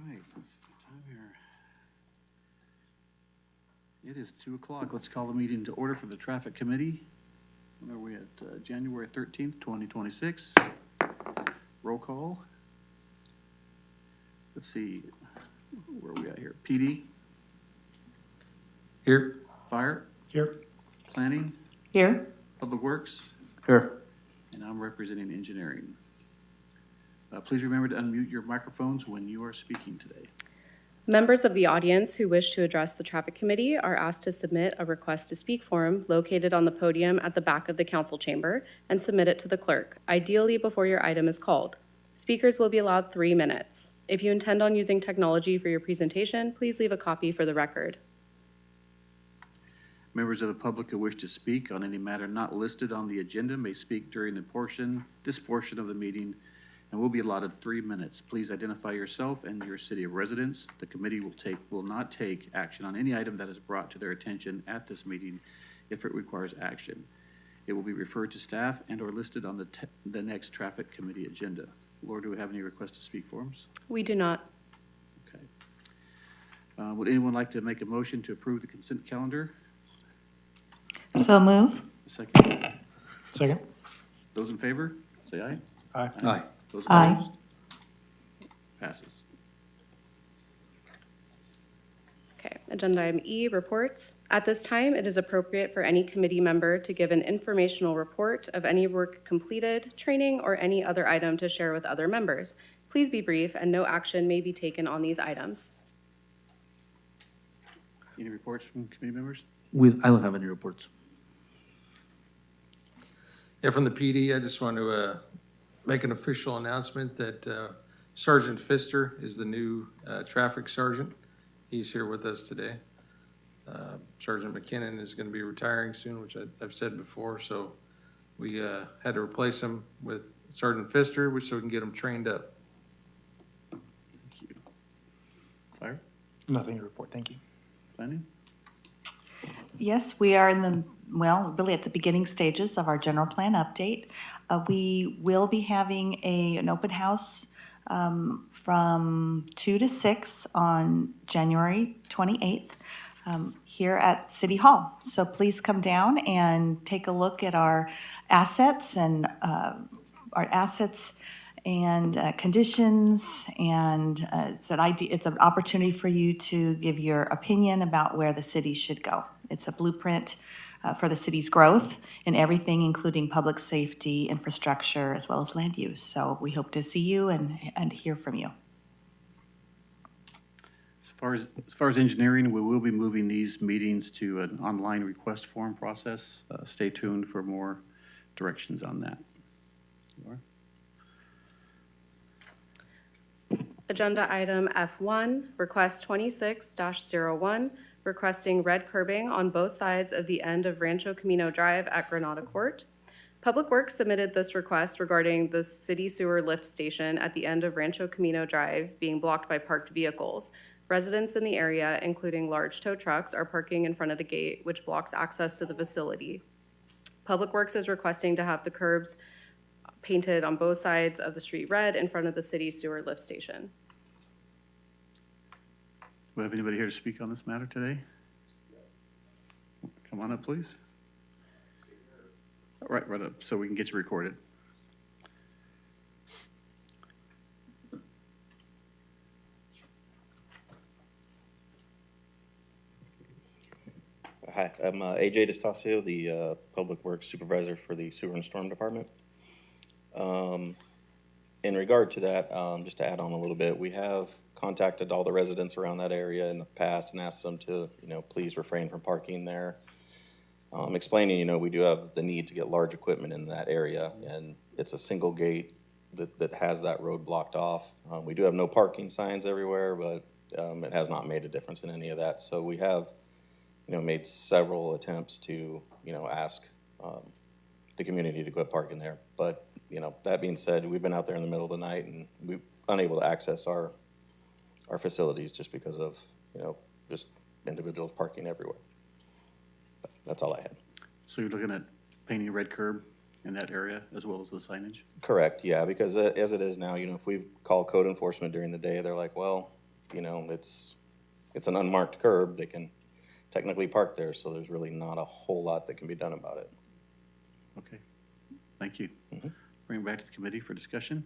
Right, what's the time here? It is 2 o'clock. Let's call the meeting to order for the Traffic Committee. When are we at? January 13th, 2026. Roll call. Let's see, where are we at here? PD, Here. Fire, Here. Planning, Here. Public Works, Here. and I'm representing Engineering. Please remember to unmute your microphones when you are speaking today. Members of the audience who wish to address the Traffic Committee are asked to submit a request to speak form located on the podium at the back of the council chamber and submit it to the clerk, ideally before your item is called. Speakers will be allowed 3 minutes. If you intend on using technology for your presentation, please leave a copy for the record. Members of the public who wish to speak on any matter not listed on the agenda may speak during this portion of the meeting and will be allotted 3 minutes. Please identify yourself and your city of residence. The committee will not take action on any item that is brought to their attention at this meeting if it requires action. It will be referred to staff and or listed on the next Traffic Committee agenda. Laura, do we have any requests to speak forms? We do not. Okay. Would anyone like to make a motion to approve the consent calendar? So move. Second. Second. Those in favor, say aye. Aye. Aye. Those Aye. opposed? Passes. Okay, agenda item E, reports. At this time, it is appropriate for any committee member to give an informational report of any work completed, training, or any other item to share with other members. Please be brief and no action may be taken on these items. Any reports from committee members? I don't have any reports. Yeah, from the PD, I just want to make an official announcement that Sergeant Pfister is the new traffic sergeant. He's here with us today. Sergeant McKinnon is going to be retiring soon, which I've said before, so we had to replace him with Sergeant Pfister, so we can get him trained up. Thank you. Fire, Nothing to report, thank you. planning? Yes, we are really at the beginning stages of our general plan update. We will be having an open house from 2 to 6 on January 28th here at City Hall. So please come down and take a look at our assets and conditions, and it's an opportunity for you to give your opinion about where the city should go. It's a blueprint for the city's growth in everything, including public safety, infrastructure, as well as land use. So we hope to see you and hear from you. As far as engineering, we will be moving these meetings to an online request form process. Stay tuned for more directions on that. Laura? Agenda item F1, request 26-01, requesting red curbing on both sides of the end of Rancho Camino Drive at Granada Court. Public Works submitted this request regarding the city sewer lift station at the end of Rancho Camino Drive being blocked by parked vehicles. Residents in the area, including large tow trucks, are parking in front of the gate, which blocks access to the facility. Public Works is requesting to have the curbs painted on both sides of the street red in front of the city sewer lift station. Do we have anybody here to speak on this matter today? Come on up, please. Right up, so we can get you recorded. Hi, I'm AJ DeStasio, the Public Works Supervisor for the Sewer and Storm Department. In regard to that, just to add on a little bit, we have contacted all the residents around that area in the past and asked them to, please refrain from parking there. explaining, you know, we do have the need to get large equipment in that area, and it's a single gate that has that road blocked off. We do have no parking signs everywhere, but it has not made a difference in any of that. So we have, you know, made several attempts to, you know, ask the community to quit parking there. But, you know, that being said, we've been out there in the middle of the night and we're unable to access our facilities just because of, you know, just individuals parking everywhere. But that's all I had. So you're looking at painting a red curb in that area as well as the signage? Correct, yeah, because as it is now, you know, if we call code enforcement during the day, they're like, well, you know, it's an unmarked curb, they can technically park there, so there's really not a whole lot that can be done about it. Okay, thank you. Bring it back to the committee for discussion.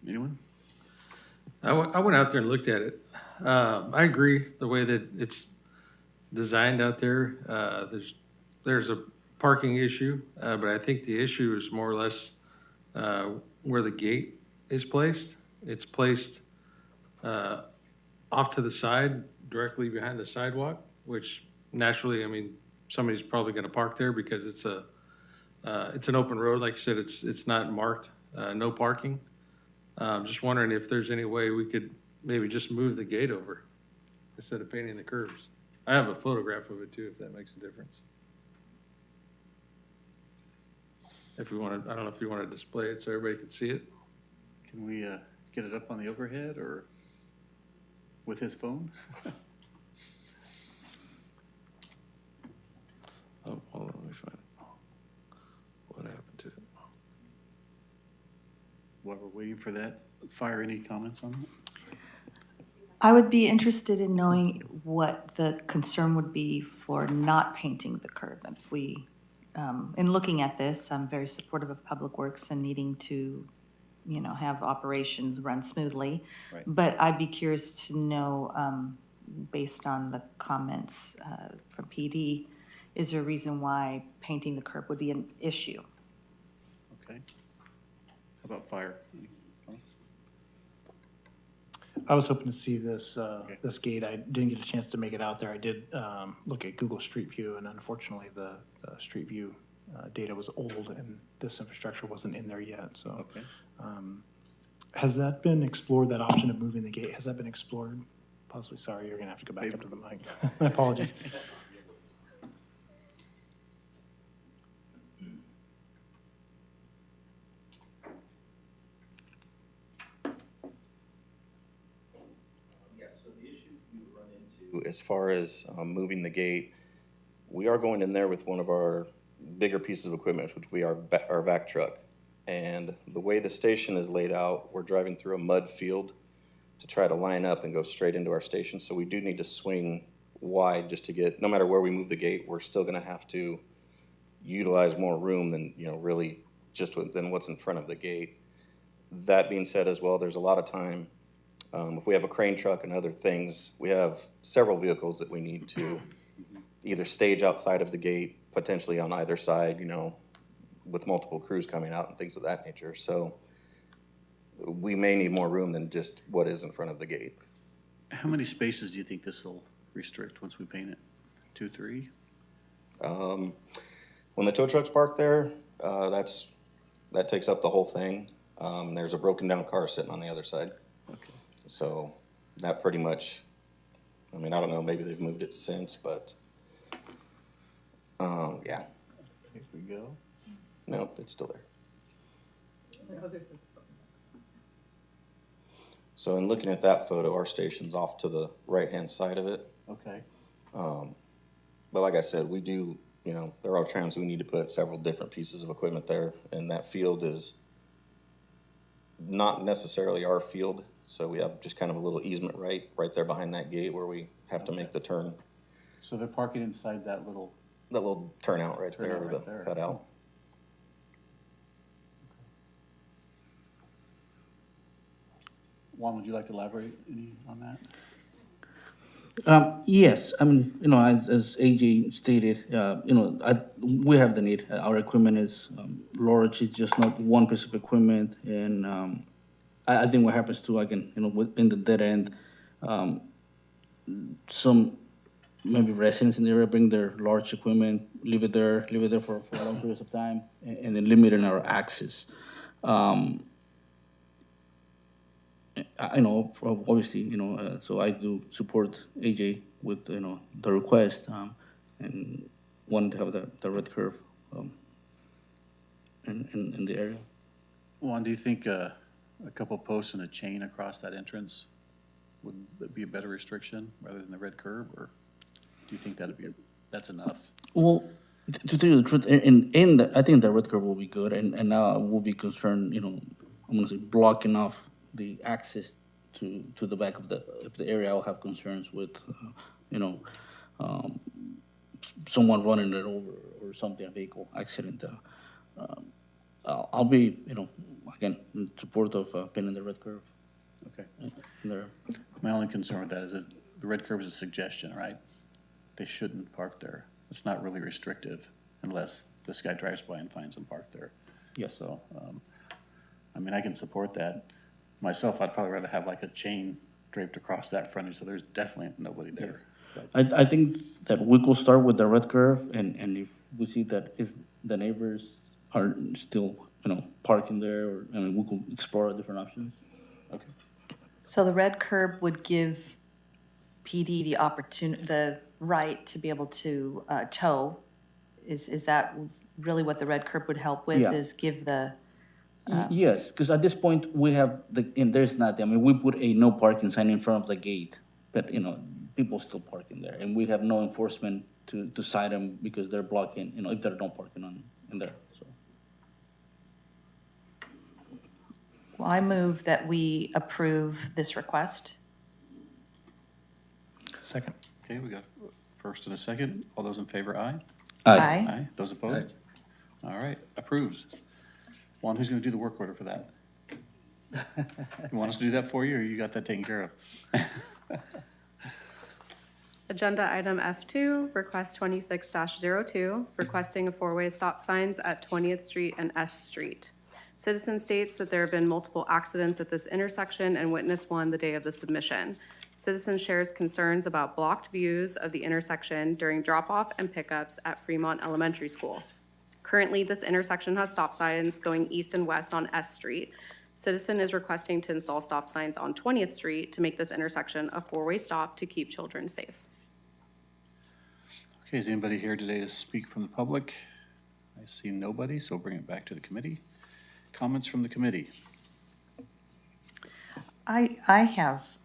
Anyone? I went out there and looked at it. I agree the way that it's designed out there. There's a parking issue, but I think the issue is more or less where the gate is placed. It's placed off to the side, directly behind the sidewalk, which naturally, I mean, somebody's probably gonna park there because it's an open road. Like I said, it's not marked, no parking. Just wondering if there's any way we could maybe just move the gate over instead of painting the curbs. I have a photograph of it too, if that makes a difference. If we wanted, I don't know if you want to display it so everybody can see it. Can we get it up on the overhead or with his phone? Oh, hold on, let me find it. What happened to it? While we're waiting for that, fire any comments on that? I would be interested in knowing what the concern would be for not painting the curb. If we, in looking at this, I'm very supportive of Public Works and needing to, you know, have operations run smoothly. Right. But I'd be curious to know, based on the comments from PD, is there a reason why painting the curb would be an issue? Okay. How about fire? Any comments? I was hoping to see this, this gate. I didn't get a chance to make it out there. I did look at Google Street View, and unfortunately, the Street View data was old, and this infrastructure wasn't in there yet, so. Okay. Has that been explored, that option of moving the gate? Has that been explored? Possibly, sorry, you're gonna have to go back up to the mic. My apologies. Yes, so the issue we would run into as far as moving the gate, we are going in there with one of our bigger pieces of equipment, which would be our vac truck. And the way the station is laid out, we're driving through a mud field to try to line up and go straight into our station. So we do need to swing wide just to get, no matter where we move the gate, we're still gonna have to utilize more room than, you know, really just than what's in front of the gate. That being said as well, there's a lot of time. If we have a crane truck and other things, we have several vehicles that we need to either stage outside of the gate, potentially on either side, you know, with multiple crews coming out and things of that nature. So we may need more room than just what is in front of the gate. How many spaces do you think this will restrict once we paint it? 2, 3? When the tow truck's parked there, that takes up the whole thing. There's a broken down car sitting on the other side. Okay. So that pretty much, I mean, I don't know, maybe they've moved it since, but, yeah, Here we go. nope, it's still there. So in looking at that photo, our station's off to the right-hand side of it. Okay. But like I said, we do, you know, there are times we need to put several different pieces of equipment there, and that field is not necessarily our field, so we have just kind of a little easement right there behind that gate where we have to make the turn, So they're parking inside that little, that little turnout right there, Turnout right the there. cutout. Juan, would you like to elaborate any on that? Yes, I mean, you know, as AJ stated, you know, we have the need. Our equipment is large. It's just not one piece of equipment, and I think what happens too, again, you know, in the dead end, some maybe residents in the area bring their large equipment, leave it there for long periods of time, and then limiting our access. I know, obviously, so I do support AJ with, the request, and wanting to have the red curve, in the area. Juan, do you think a couple posts and a chain across that entrance would be a better restriction rather than the red curb, or do you think that's enough? Well, to tell you the truth, I think the red curve will be good, and now I will be concerned, I'm gonna say blocking off the access to the back of the area. I'll have concerns with, someone running it over or something, a vehicle accident. I'll be, again, in support of pinning the red curve Okay. in there. My only concern with that is that the red curb is a suggestion, right? They shouldn't park there. It's not really restrictive unless this guy drives by and finds them parked there. Yes. So, I mean, I can support that. Myself, I'd probably rather have like a chain draped across that frontage, so there's definitely nobody there. But I think that we could start with the red curve, and if we see that the neighbors are still, parking there, we could explore different options. Okay. So the red curb would give PD the right to be able to tow. Is that really what the red curb would help with, Yeah. is give the, Yes, because at this point, we have and there's nothing, we put a no parking sign in front of the gate, but, people still parking there, and we have no enforcement to cite them because they're blocking, if they're not parking in there, so. well, I move that we approve this request. Second. Okay, we got first and a second. All those in favor, aye? Aye. Aye. Those opposed? All right, approved. Juan, who's gonna do the work order for that? You want us to do that for you, or you got that taken care of? Agenda item F2, request 26-02, requesting a four-way stop signs at 20th Street and S Street. Citizen states that there have been multiple accidents at this intersection and witnessed one the day of the submission. Citizen shares concerns about blocked views of the intersection during drop-off and pickups at Fremont Elementary School. Currently, this intersection has stop signs going east and west on S Street. Citizen is requesting to install stop signs on 20th Street to make this intersection a four-way stop to keep children safe. Okay, is anybody here today to speak from the public? I see nobody, so bring it back to the committee. Comments from the committee? I have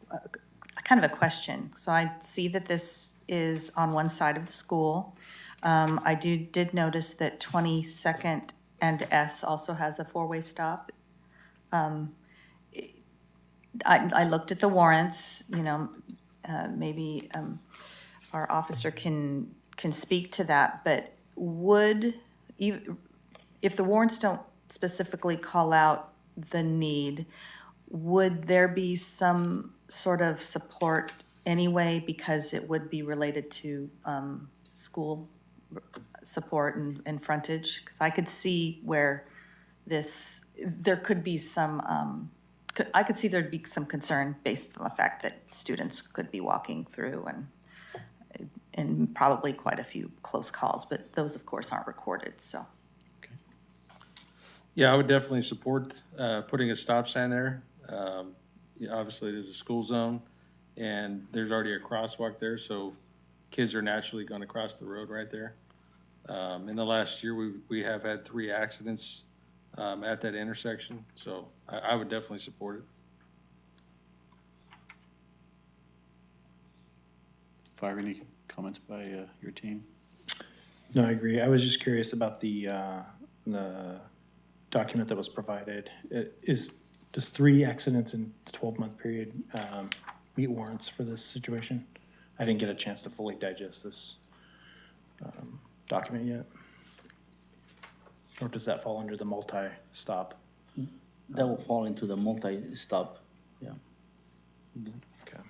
kind of a question. So I see that this is on one side of the school. I did notice that 22nd and S also has a four-way stop. I looked at the warrants, maybe our officer can speak to that, but if the warrants don't specifically call out the need, would there be some sort of support anyway, because it would be related to school support and frontage? Because I could see where there could be some, I could see there'd be some concern based on the fact that students could be walking through and probably quite a few close calls, but those, of course, aren't recorded, so. Yeah, I would definitely support putting a stop sign there. Obviously, it is a school zone, and there's already a crosswalk there, so kids are naturally going to cross the road right there. In the last year, we have had 3 accidents at that intersection, so I would definitely support it. Fire, any comments by your team? No, I agree. I was just curious about the document that was provided. Does 3 accidents in the 12-month period meet warrants for this situation? I didn't get a chance to fully digest this document yet. Or does that fall under the multi-stop? That will fall into the multi-stop, yeah. Okay.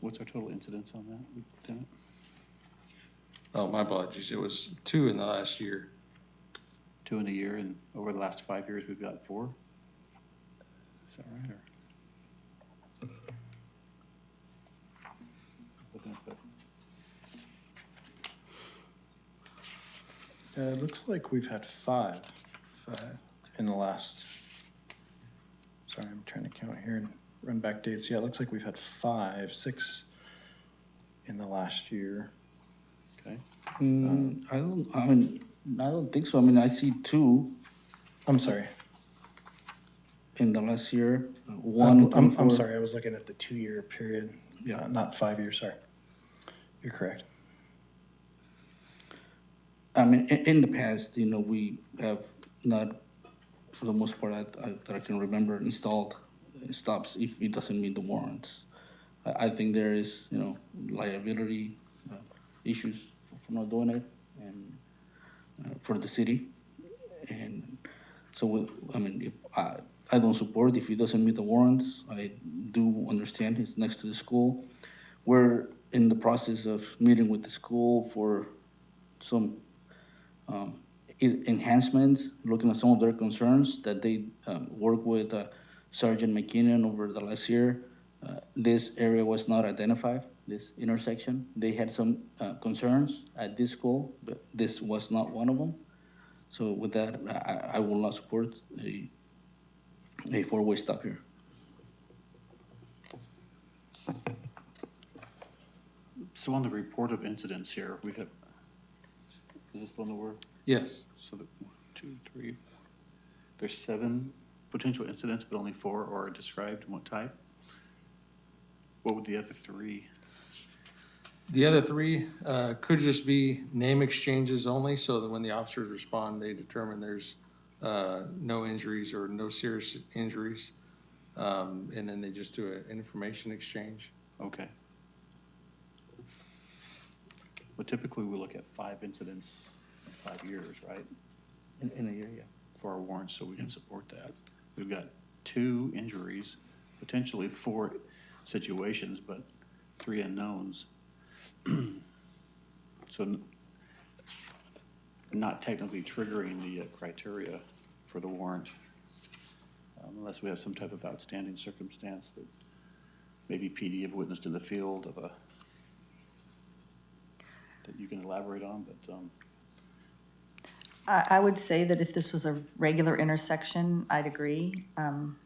What's our total incidence on that, Lieutenant? Oh, my apologies. It was 2 in the last year. 2 in a year, and over the last 5 years, we've got 4? Is that right, or? It looks like we've had five in the last, sorry, I'm trying to count here and run back dates. Yeah, it looks like we've had 6 in the last year. Okay, I don't think so. I mean, I see 2 I'm sorry. in the last year, one in I'm 24. sorry, I was looking at the 2-year period, not 5 years, sorry. You're correct. I mean, in the past, we have not, for the most part, that I can remember, installed stops if it doesn't meet the warrants. I think there is, liability issues for not doing it, and for the city. And so, if I don't support if it doesn't meet the warrants. I do understand it's next to the school. We're in the process of meeting with the school for some enhancements, looking at some of their concerns that they worked with Sergeant McKinnon over the last year. This area was not identified, this intersection. They had some concerns at this school, but this was not one of them. So with that, I will not support a four-way stop here. so on the report of incidents here, we have, is this the one that we're, Yes. so the 1, 2, 3, there's 7 potential incidents, but only 4 are described. What type? What would the other 3? The other 3 could just be name exchanges only, so that when the officers respond, they determine there's no injuries or no serious injuries. And then they just do an information exchange. Okay. But typically we look at 5 incidents in 5 years, right? In a year, yeah. For our warrants, so we can support that. We've got 2 injuries, potentially 4 situations, but 3 unknowns. So not technically triggering the criteria for the warrant, unless we have some type of outstanding circumstance that maybe PD have witnessed in the field of a, that you can elaborate on, but, I would say that if this was a regular intersection, I'd agree. And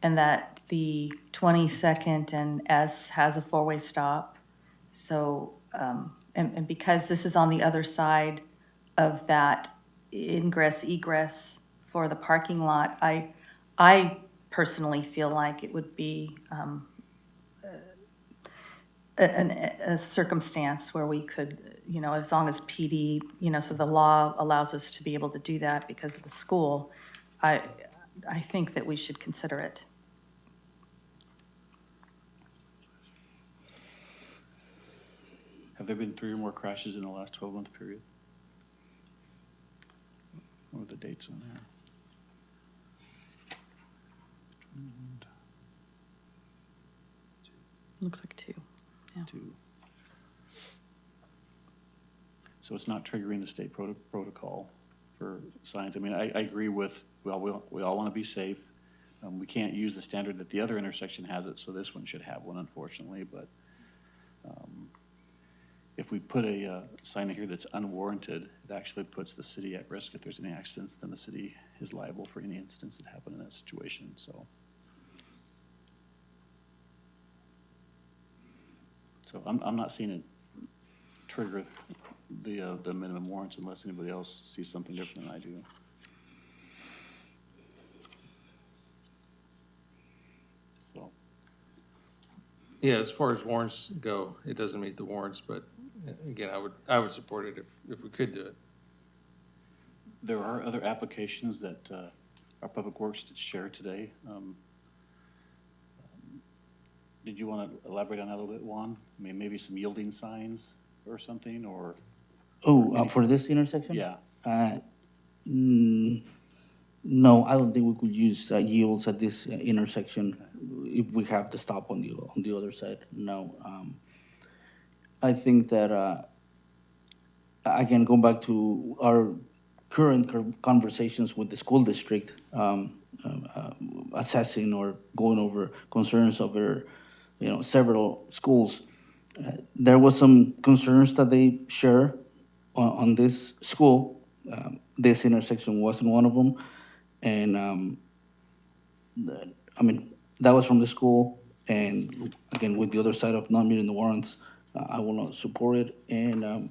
that the 22nd and S has a 4-way stop. So, and because this is on the other side of that ingress egress for the parking lot, I personally feel like it would be a circumstance where we could, as long as PD, so the law allows us to be able to do that because of the school, I think that we should consider it. have there been 3 or more crashes in the last 12-month period? What are the dates on there? Looks like 2. 2. So it's not triggering the state protocol for signs. I mean, I agree with, well, we all want to be safe. We can't use the standard that the other intersection has it, so this one should have one, unfortunately, but if we put a sign in here that's unwarranted, it actually puts the city at risk. If there's any accidents, then the city is liable for any incidents that happen in that situation, so. So I'm not seeing it trigger the minimum warrants unless anybody else sees something different than I do. So, Yeah, as far as warrants go, it doesn't meet the warrants, but again, I would support it if we could do it. there are other applications that our Public Works did share today. Did you want to elaborate on that a little bit, Juan? I mean, maybe some yielding signs or something, or, For this intersection? yeah, No, I don't think we could use yields at this intersection if we have to stop on the other side. No. I think that, again, going back to our current conversations with the school district, assessing or going over concerns over, several schools, there was some concerns that they share on this school, this intersection wasn't one of them. And, I mean, that was from the school, and again, with the other side of not meeting the warrants, I will not support it. And,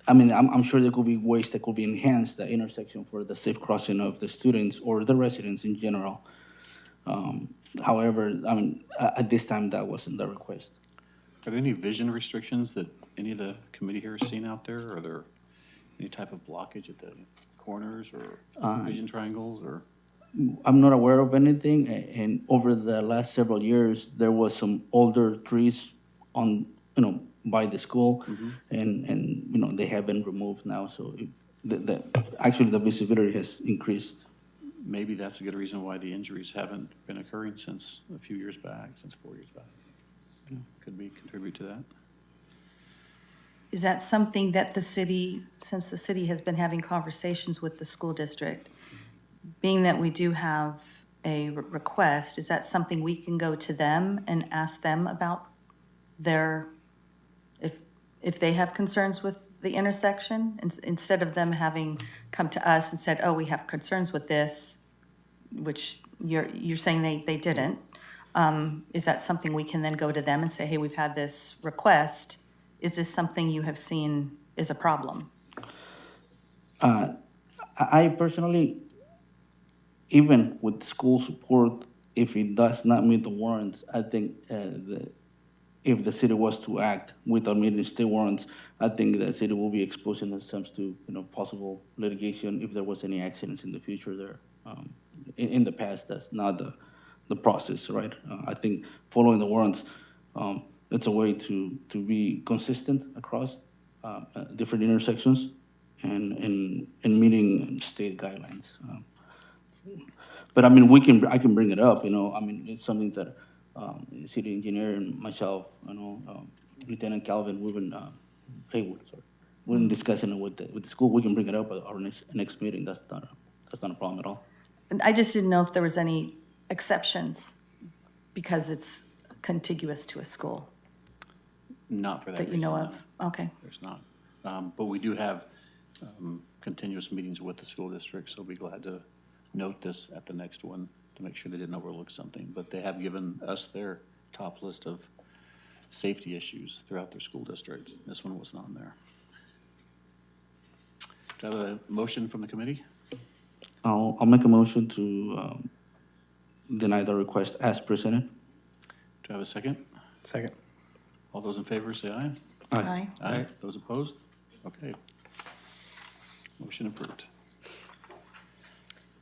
I mean, I'm sure there could be ways that could be enhanced, the intersection for the safe crossing of the students or the residents in general. However, I mean, at this time, that wasn't the request. Are there any vision restrictions that any of the committee here has seen out there? Are there any type of blockage at the corners or vision triangles or? I'm not aware of anything, and over the last several years, there was some older trees on, by the school, and they have been removed now, so actually the visibility has increased. Maybe that's a good reason why the injuries haven't been occurring since a few years back, since 4 years back. Could be contribute to that. Is that something that the city, since the city has been having conversations with the school district, being that we do have a request, is that something we can go to them and ask them about if they have concerns with the intersection, instead of them having come to us and said, oh, we have concerns with this, which you're saying they didn't? Is that something we can then go to them and say, hey, we've had this request, is this something you have seen is a problem? I personally, even with school support, if it does not meet the warrants, I think if the city was to act without meeting state warrants, I think the city will be exposing themselves to possible litigation if there was any accidents in the future there. In the past, that's not the process, right? I think following the warrants, it's a way to be consistent across different intersections and meeting state guidelines. But I mean, I can bring it up, I mean, it's something that city engineer and myself, Lieutenant Calvin, Haywood, sorry, we've been discussing it with the school. We can bring it up at our next meeting. That's not a problem at all. And I just didn't know if there was any exceptions because it's contiguous to a school Not for that that you reason, know no. of. Okay. There's not. But we do have continuous meetings with the school district, so we'll be glad to note this at the next one to make sure they didn't overlook something. But they have given us their top list of safety issues throughout their school district. This one wasn't on there. Do I have a motion from the committee? I'll make a motion to deny the request as presented. Do I have a second? Second. All those in favor say aye. Aye. Aye. Those opposed? Okay. Motion approved.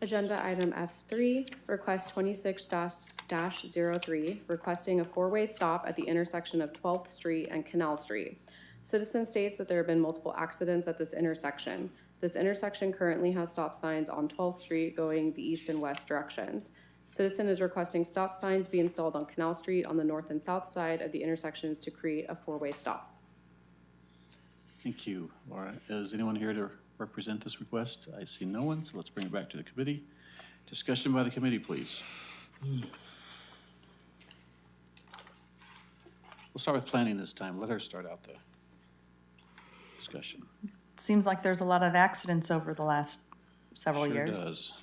Agenda item F3, request 26-03, requesting a four-way stop at the intersection of 12th Street and Canal Street. Citizen states that there have been multiple accidents at this intersection. This intersection currently has stop signs on 12th Street going the east and west directions. Citizen is requesting stop signs be installed on Canal Street on the north and south side of the intersections to create a four-way stop. Thank you, Laura. Is anyone here to represent this request? I see no one, so let's bring it back to the committee. Discussion by the committee, please. We'll start with planning this time. Let her start out the discussion. Seems like there's a lot of accidents over the last several years. Sure does.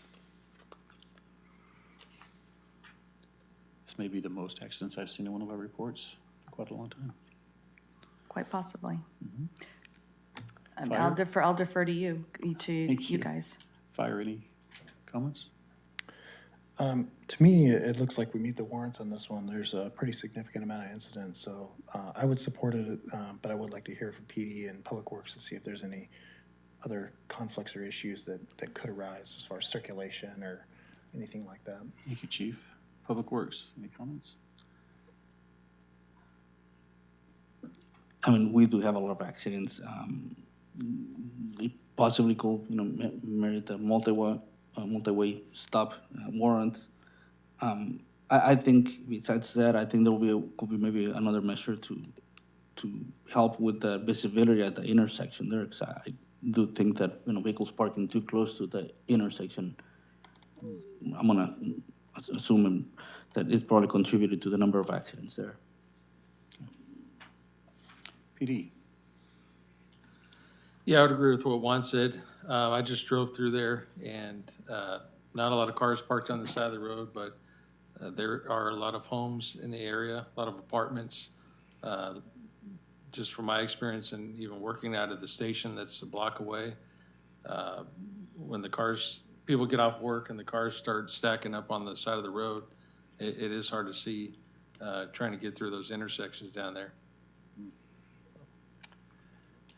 This may be the most accidents I've seen in one of our reports for quite a long time. Quite possibly. Fire? I'll defer to you, Thank you you. guys. Fire, any comments? To me, it looks like we meet the warrants on this one. There's a pretty significant amount of incidents, so I would support it, but I would like to hear from PD and Public Works to see if there's any other conflicts or issues that could arise as far as circulation or anything like that. Thank you, Chief. Public Works, any comments? I mean, we do have a lot of accidents. It possibly could, merit a multi-way stop warrant. I think besides that, I think could be maybe another measure to help with the visibility at the intersection there. 'Cause I do think that vehicles parking too close to the intersection, I'm gonna assume that it probably contributed to the number of accidents there. PD? Yeah, I would agree with what Juan said. I just drove through there and, not a lot of cars parked on the side of the road, but, there are a lot of homes in the area, a lot of apartments. Just from my experience and even working out of the station that's a block away, when the cars, people get off work and the cars start stacking up on the side of the road, it is hard to see, trying to get through those intersections down there.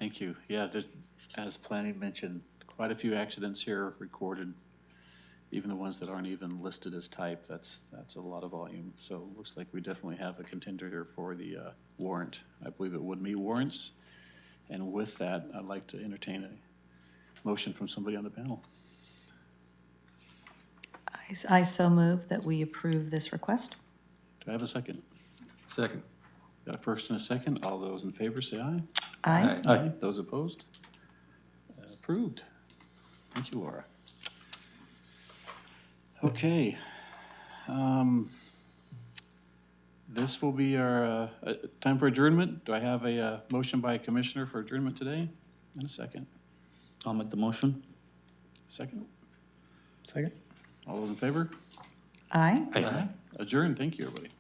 Thank you. Yeah, there's, as planning mentioned, quite a few accidents here recorded, even the ones that aren't even listed as type. That's a lot of volume. So it looks like we definitely have a contender here for the warrant. I believe it would meet warrants. And with that, I'd like to entertain a motion from somebody on the panel. I so move that we approve this request. Do I have a second? Second. Got a first and a second. All those in favor say aye. Aye. Aye. Those opposed? Approved. Thank you, Laura. Okay. This will be our, time for adjournment. Do I have a, motion by Commissioner for adjournment today? And a second. I'll make the motion. Second? Second? All those in favor? Aye. Aye. Adjourn. Thank you, everybody.